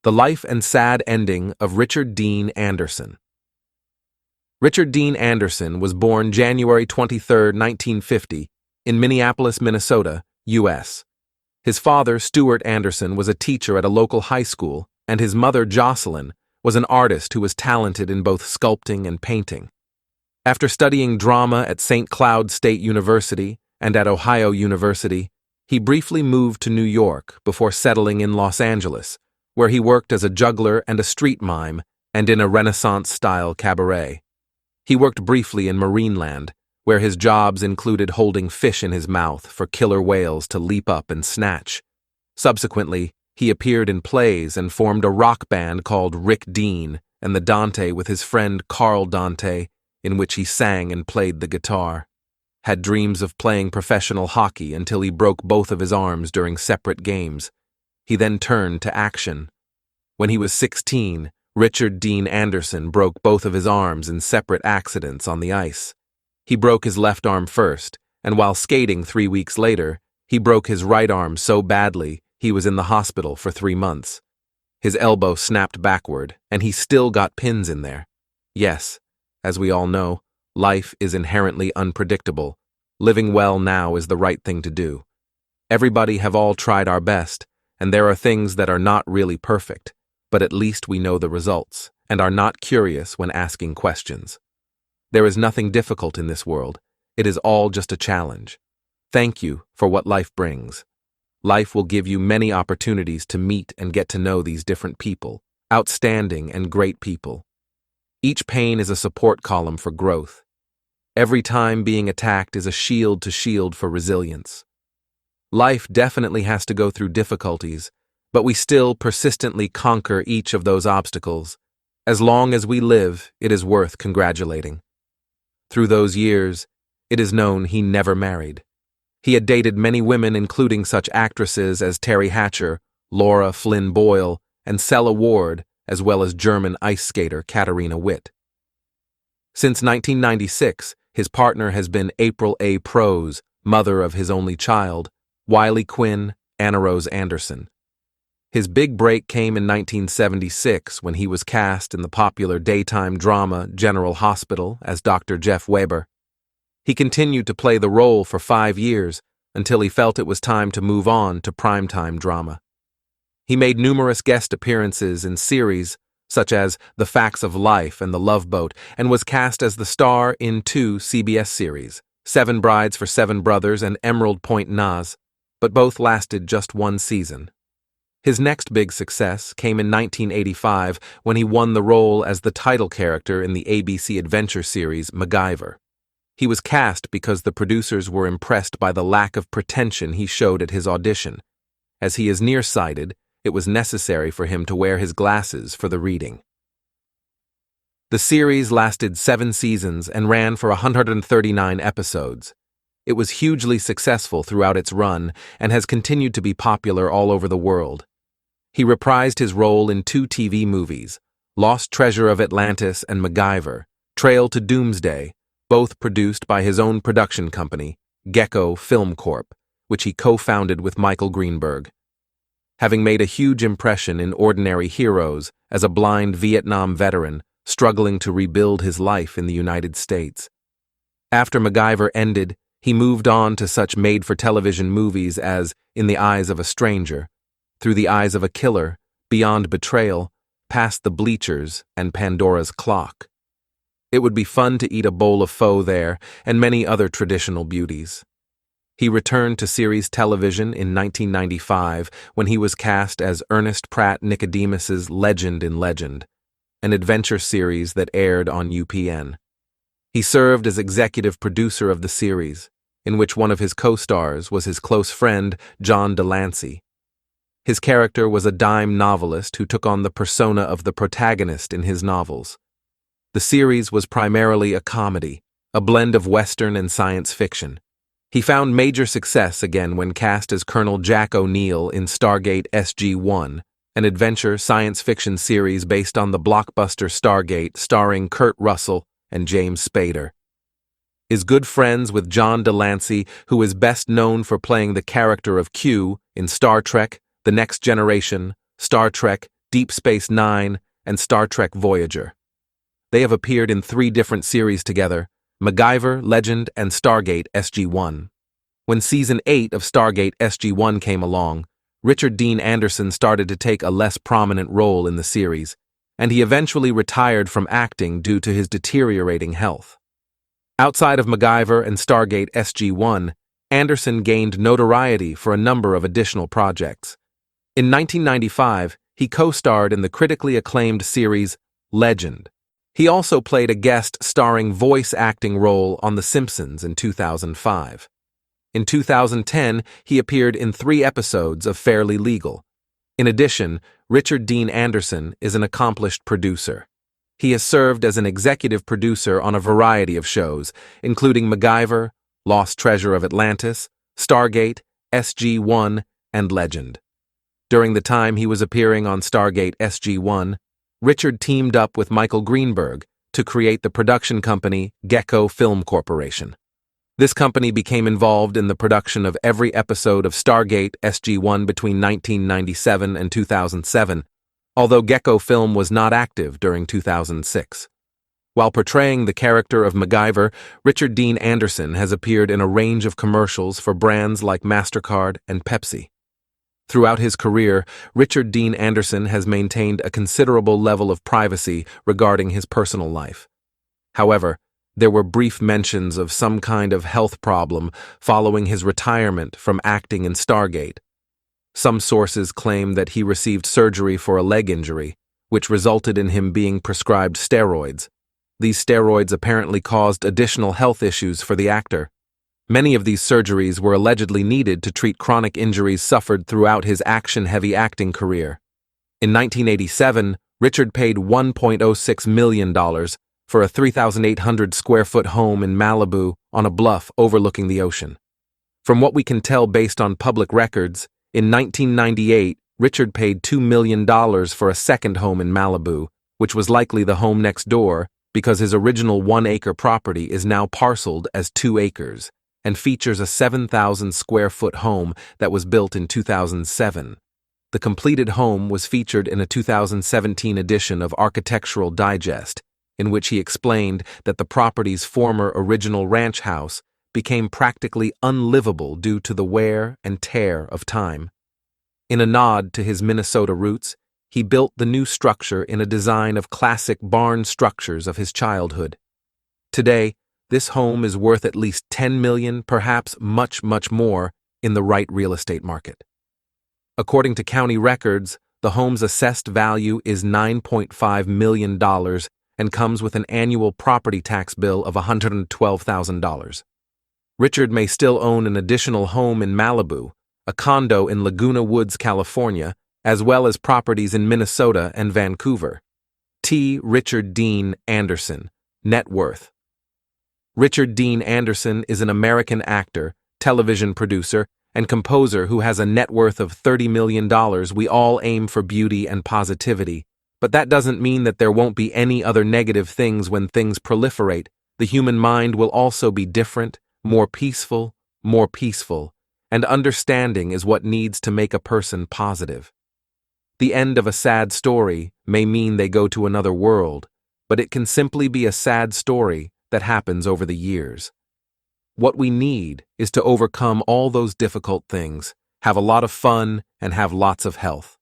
The Life and Sad Ending of Richard Dean Anderson. Richard Dean Anderson was born January 23, 1950, in Minneapolis, Minnesota, U.S. His father, Stuart Anderson, was a teacher at a local high school, and his mother, Jocelyn, was an artist who was talented in both sculpting and painting. After studying drama at St. Cloud State University and at Ohio University, he briefly moved to New York before settling in Los Angeles, where he worked as a juggler and a street mime and in a Renaissance-style cabaret. He worked briefly in Marineland, where his jobs included holding fish in his mouth for killer whales to leap up and snatch. Subsequently, he appeared in plays and formed a rock band called Rick Dean and the Dante with his friend Carl Dante, in which he sang and played the guitar. Had dreams of playing professional hockey until he broke both of his arms during separate games. He then turned to action. When he was 16, Richard Dean Anderson broke both of his arms in separate accidents on the ice. He broke his left arm first, and while skating 3 weeks later, he broke his right arm so badly he was in the hospital for 3 months. His elbow snapped backward, and he still got pins in there. Yes, as we all know, life is inherently unpredictable. Living well now is the right thing to do. Everybody have all tried our best, and there are things that are not really perfect, but at least we know the results, and are not curious when asking questions. There is nothing difficult in this world. It is all just a challenge. Thank you for what life brings. Life will give you many opportunities to meet and get to know these different people, outstanding and great people. Each pain is a support column for growth. Every time being attacked is a shield to shield for resilience. Life definitely has to go through difficulties, but we still persistently conquer each of those obstacles. As long as we live, it is worth congratulating. Through those years, it is known he never married. He had dated many women, including such actresses as Terry Hatcher, Laura Flynn Boyle, and Cella Ward, as well as German ice skater Katharina Witt. Since 1996, his partner has been April A. Prose, mother of his only child, Wiley Quinn, Anna Rose Anderson. His big break came in 1976 when he was cast in the popular daytime drama General Hospital as Dr. Jeff Weber. He continued to play the role for 5 years until he felt it was time to move on to primetime drama. He made numerous guest appearances in series such as The Facts of Life and The Love Boat, and was cast as the star in 2 CBS series, 7 Brides for 7 Brothers and Emerald Point Naz, but both lasted just 1 season. His next big success came in 1985 when he won the role as the title character in the ABC adventure series MacGyver. He was cast because the producers were impressed by the lack of pretension he showed at his audition. As he is nearsighted, it was necessary for him to wear his glasses for the reading. The series lasted 7 seasons and ran for 139 episodes. It was hugely successful throughout its run and has continued to be popular all over the world. He reprised his role in 2 TV movies, Lost Treasure of Atlantis and MacGyver, Trail to Doomsday, both produced by his own production company, Gecko Film Corp., which he co-founded with Michael Greenberg. Having made a huge impression in Ordinary Heroes as a blind Vietnam veteran struggling to rebuild his life in the United States. After MacGyver ended, he moved on to such made-for-television movies as In the Eyes of a Stranger, Through the Eyes of a Killer, Beyond Betrayal, Past the Bleachers, and Pandora's Clock. It would be fun to eat a bowl of pho there, and many other traditional beauties. He returned to series television in 1995 when he was cast as Ernest Pratt Nicodemus's Legend in Legend, an adventure series that aired on UPN. He served as executive producer of the series, in which one of his co-stars was his close friend John Delancey. His character was a dime novelist who took on the persona of the protagonist in his novels. The series was primarily a comedy, a blend of Western and science fiction. He found major success again when cast as Colonel Jack O'Neill in Stargate SG-1, an adventure science fiction series based on the blockbuster Stargate starring Kurt Russell and James Spader. Is good friends with John Delancey, who is best known for playing the character of Q in Star Trek, The Next Generation, Star Trek, Deep Space Nine, and Star Trek Voyager. They have appeared in 3 different series together: MacGyver, Legend, and Stargate SG-1. When Season 8 of Stargate SG-1 came along, Richard Dean Anderson started to take a less prominent role in the series, and he eventually retired from acting due to his deteriorating health. Outside of MacGyver and Stargate SG-1, Anderson gained notoriety for a number of additional projects. In 1995, he co-starred in the critically acclaimed series Legend. He also played a guest starring voice acting role on The Simpsons in 2005. In 2010, he appeared in 3 episodes of Fairly Legal. In addition, Richard Dean Anderson is an accomplished producer. He has served as an executive producer on a variety of shows, including MacGyver, Lost Treasure of Atlantis, Stargate, SG-1, and Legend. During the time he was appearing on Stargate SG-1, Richard teamed up with Michael Greenberg to create the production company Gecko Film Corporation. This company became involved in the production of every episode of Stargate SG-1 between 1997 and 2007, although Gecko Film was not active during 2006. While portraying the character of MacGyver, Richard Dean Anderson has appeared in a range of commercials for brands like MasterCard and Pepsi. Throughout his career, Richard Dean Anderson has maintained a considerable level of privacy regarding his personal life. However, there were brief mentions of some kind of health problem following his retirement from acting in Stargate. Some sources claim that he received surgery for a leg injury, which resulted in him being prescribed steroids. These steroids apparently caused additional health issues for the actor. Many of these surgeries were allegedly needed to treat chronic injuries suffered throughout his action-heavy acting career. In 1987, Richard paid $1.06 million for a 3,800-square-foot home in Malibu on a bluff overlooking the ocean. From what we can tell based on public records, in 1998, Richard paid $2 million for a second home in Malibu, which was likely the home next door because his original 1-acre property is now parceled as 2 acres and features a 7,000-square-foot home that was built in 2007. The completed home was featured in a 2017 edition of Architectural Digest, in which he explained that the property's former original ranch house became practically unlivable due to the wear and tear of time. In a nod to his Minnesota roots, he built the new structure in a design of classic barn structures of his childhood. Today, this home is worth at least $10 million, perhaps much, much more, in the right real estate market. According to county records, the home's assessed value is $9.5 million and comes with an annual property tax bill of $112,000. Richard may still own an additional home in Malibu, a condo in Laguna Woods, California, as well as properties in Minnesota and Vancouver. T. Richard Dean Anderson, net worth. Richard Dean Anderson is an American actor, television producer, and composer who has a net worth of $30 million. We all aim for beauty and positivity, but that doesn't mean that there won't be any other negative things when things proliferate. The human mind will also be different, more peaceful, and understanding is what needs to make a person positive. The end of a sad story may mean they go to another world, but it can simply be a sad story that happens over the years. What we need is to overcome all those difficult things, have a lot of fun, and have lots of health.